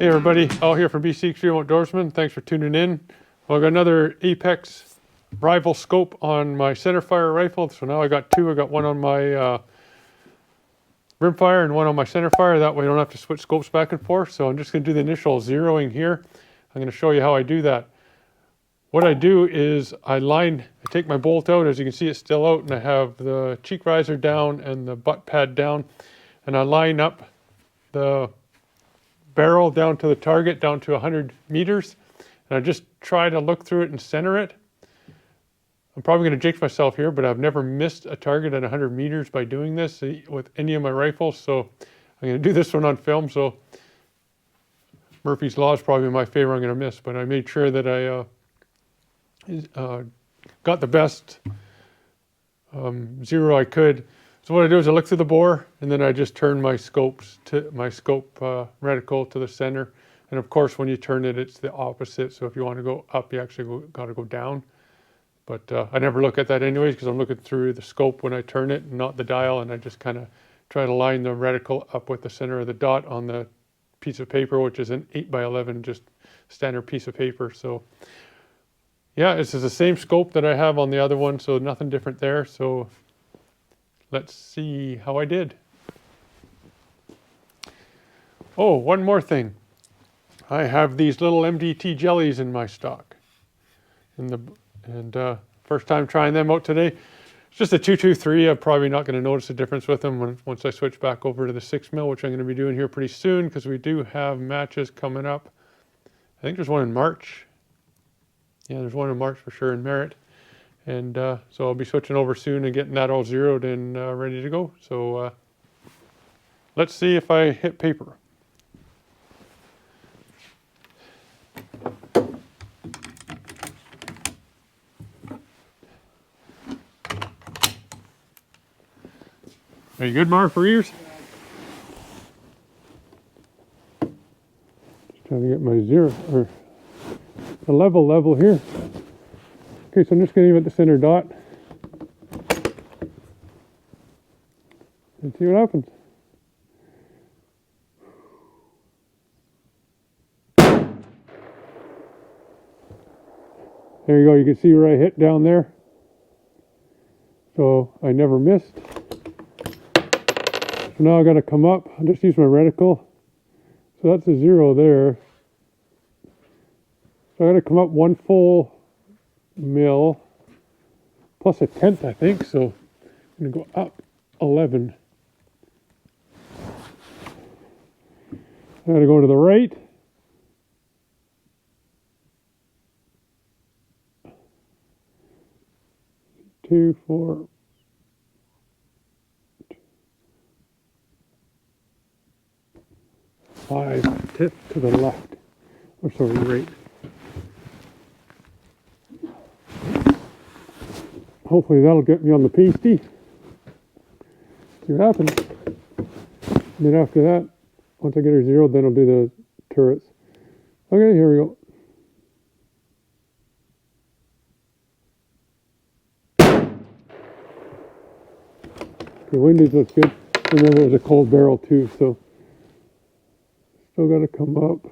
Hey everybody, Al here from BC Extreme Outdoorsman. Thanks for tuning in. Well, I got another Apex rival scope on my centerfire rifle. So now I got two. I got one on my rimfire and one on my centerfire. That way I don't have to switch scopes back and forth. So I'm just going to do the initial zeroing here. I'm going to show you how I do that. What I do is I take my bolt out. As you can see, it's still out, and I have the cheek riser down and the butt pad down, and I line up the barrel down to the target, down to 100 meters, and I just try to look through it and center it. I'm probably going to jinx myself here, but I've never missed a target at 100 meters by doing this with any of my rifles, so I'm going to do this one on film. So Murphy's Law is probably my favorite I'm going to miss, but I made sure that I got the best zero I could. So what I do is I look through the bore, and then I just turn my scope reticle to the center. And of course, when you turn it, it's the opposite. So if you want to go up, you actually got to go down. But I never look at that anyways, because I'm looking through the scope when I turn it, not the dial. And I just kind of try to line the reticle up with the center of the dot on the piece of paper, which is an 8x11, just standard piece of paper. So yeah, this is the same scope that I have on the other one, so nothing different there. So let's see how I did. Oh, one more thing. I have these little MDT jellies in my stock. First time trying them out today. It's just a 223. I'm probably not going to notice a difference with them once I switch back over to the 6mm, which I'm going to be doing here pretty soon, because we do have matches coming up. I think there's one in March. Yeah, there's one in March for sure in Merritt. And so I'll be switching over soon and getting that all zeroed and ready to go. So let's see if I hit paper. Are you good, Mar, for ears? Just trying to get my zero, or the level here. Okay, so I'm just going to give it the center dot and see what happens. There you go, you can see where I hit down there. So I never missed. So now I got to come up. I'll just use my reticle. So that's a zero there. So I got to come up 1 full mil plus a tenth, I think. So I'm going to go up 11. I got to go to the right. Two, four. Five, tip to the left. Or sorry, right. Hopefully that'll get me on the pasty. See what happens. And then after that, once I get her zeroed, then I'll do the turrets. Okay, here we go. The windage looks good. Remember, it was a cold barrel too, so still got to come up.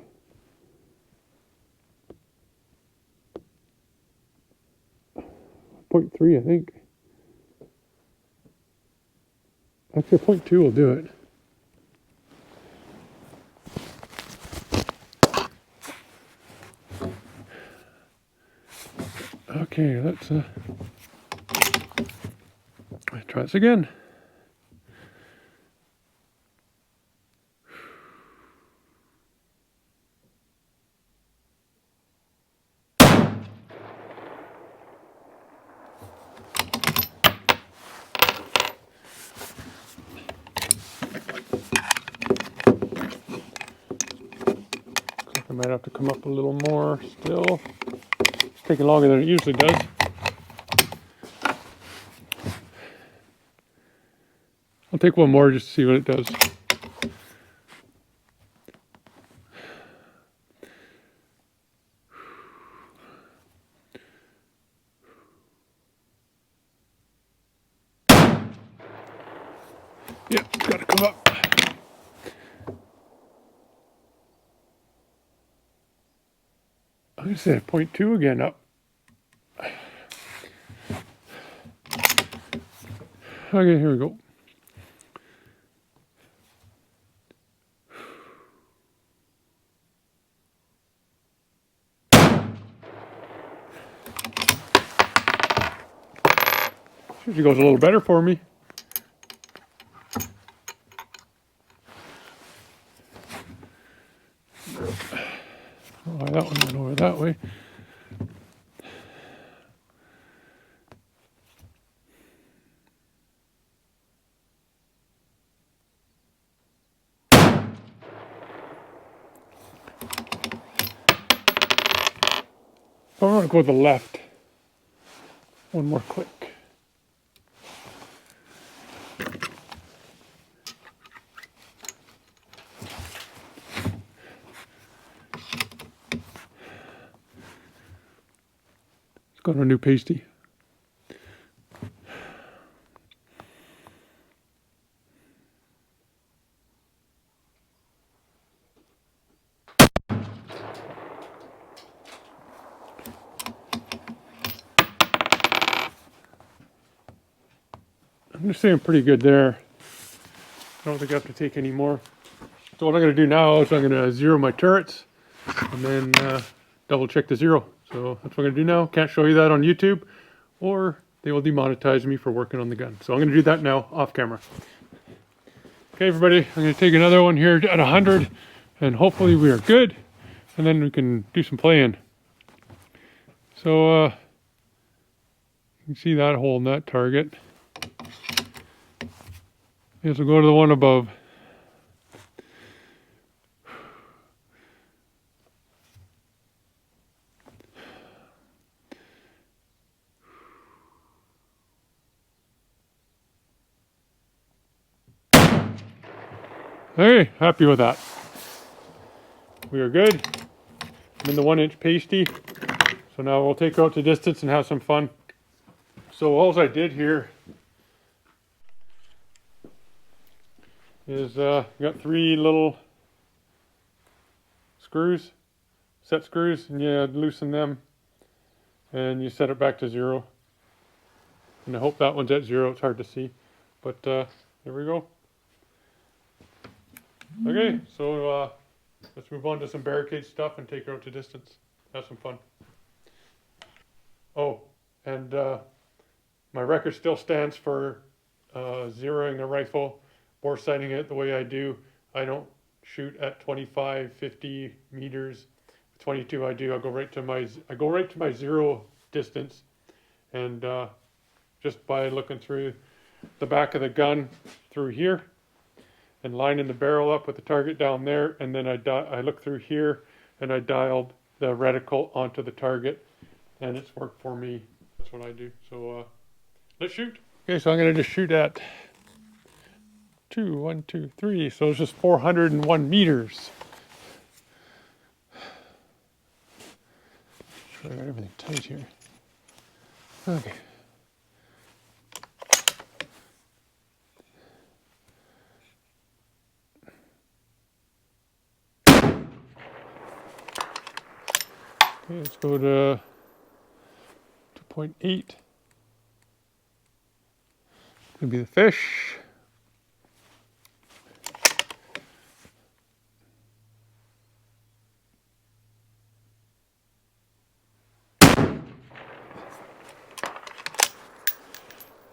.3, I think. Actually, .2 will do it. Okay, let's try this again. I might have to come up a little more still. It's taking longer than it usually does. I'll take one more just to see what it does. Yeah, it's got to come up. I'm going to set 0.2 again up. Okay, here we go. Usually goes a little better for me. Oh, that one went over that way. I'm going to go to the left. One more click. Let's go to a new pasty. I'm just saying pretty good there. I don't think I have to take any more. So what I'm going to do now is I'm going to zero my turrets and then double check the zero. So that's what I'm going to do now. Can't show you that on YouTube or they will demonetize me for working on the gun. So I'm going to do that now off camera. Okay, everybody, I'm going to take another one here at 100 and hopefully we are good. And then we can do some playing. So you can see that hole in that target. Yes, we'll go to the one above. Hey, happy with that. We are good. I'm in the 1-inch pasty. So now we'll take out the distance and have some fun. So all I did here is got 3 little screws, set screws, and you loosen them and you set it back to 0. And I hope that one's at 0. It's hard to see, but here we go. Okay, so let's move on to some barricade stuff and take it out to distance. Have some fun. Oh, and my record still stands for zeroing a rifle, bore sighting it the way I do. I don't shoot at 25, 50 meters. 22 I do. I go right to my zero distance, and just by looking through the back of the gun through here and lining the barrel up with the target down there, and then I look through here and I dialed the reticle onto the target, and it's worked for me. That's what I do. So let's shoot. Okay, so I'm going to just shoot at 1, 2, 3. So it's just 401 meters. Sure, I got everything tight here. Okay. Okay, let's go to 2.8. Could be the fish.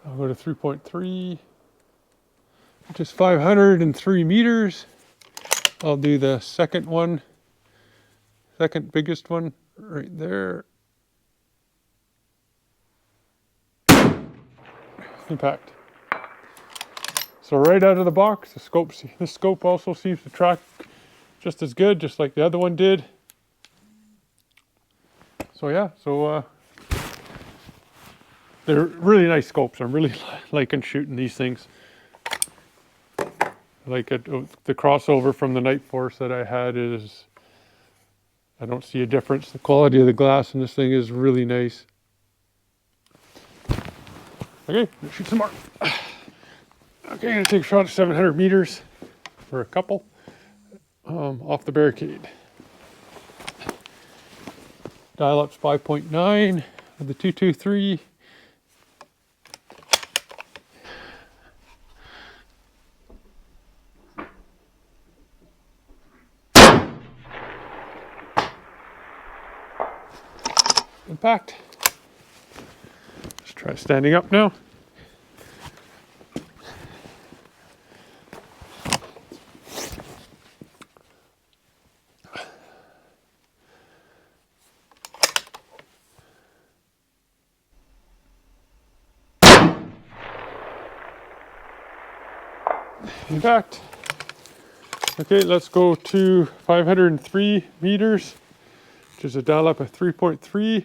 I'll go to 3.3, which is 503 meters. I'll do the second one, second biggest one right there. Impact. So right out of the box, this scope also seems to track just as good, just like the other one did. So yeah, they're really nice scopes. I'm really liking shooting these things. Like the crossover from the Night Force that I had is, I don't see a difference. The quality of the glass in this thing is really nice. Okay, let's shoot some more. Okay, I'm gonna take a shot at 700 meters for a couple off the barricade. Dial-up's 5.9 with the 223. Impact. Let's try standing up now. Impact. Okay, let's go to 503 meters, which is a dial-up of 3.3.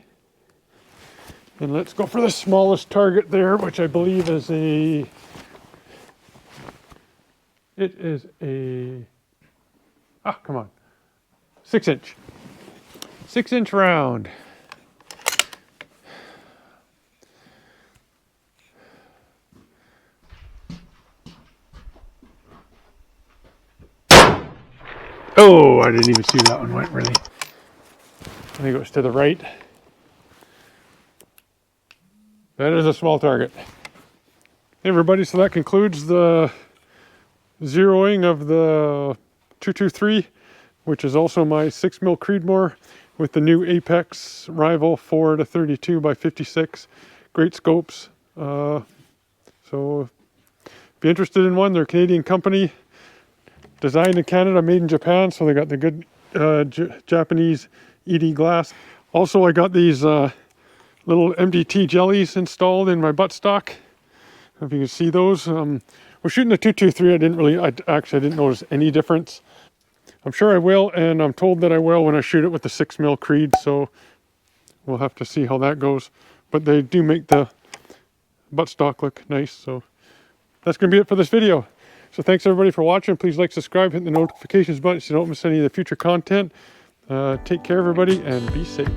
And let's go for the smallest target there, which I believe is it is a, come on, 6-inch. 6-inch round. Oh, I didn't even see that one went really. I think it was to the right. That is a small target. Hey everybody, so that concludes the zeroing of the 223, which is also my 6mm Creedmoor with the new Apex Rival 4-32 by 56. Great scopes. So if you're interested in one, they're a Canadian company. Designed in Canada, made in Japan, so they got the good Japanese ED glass. Also, I got these little MDT jellies installed in my buttstock. If you can see those. We're shooting the 223. I didn't notice any difference. I'm sure I will, and I'm told that I will when I shoot it with the 6mm Creed, so we'll have to see how that goes. But they do make the buttstock look nice, so that's going to be it for this video. So thanks everybody for watching. Please like, subscribe, hit the notifications button so you don't miss any of the future content. Take care everybody and be safe.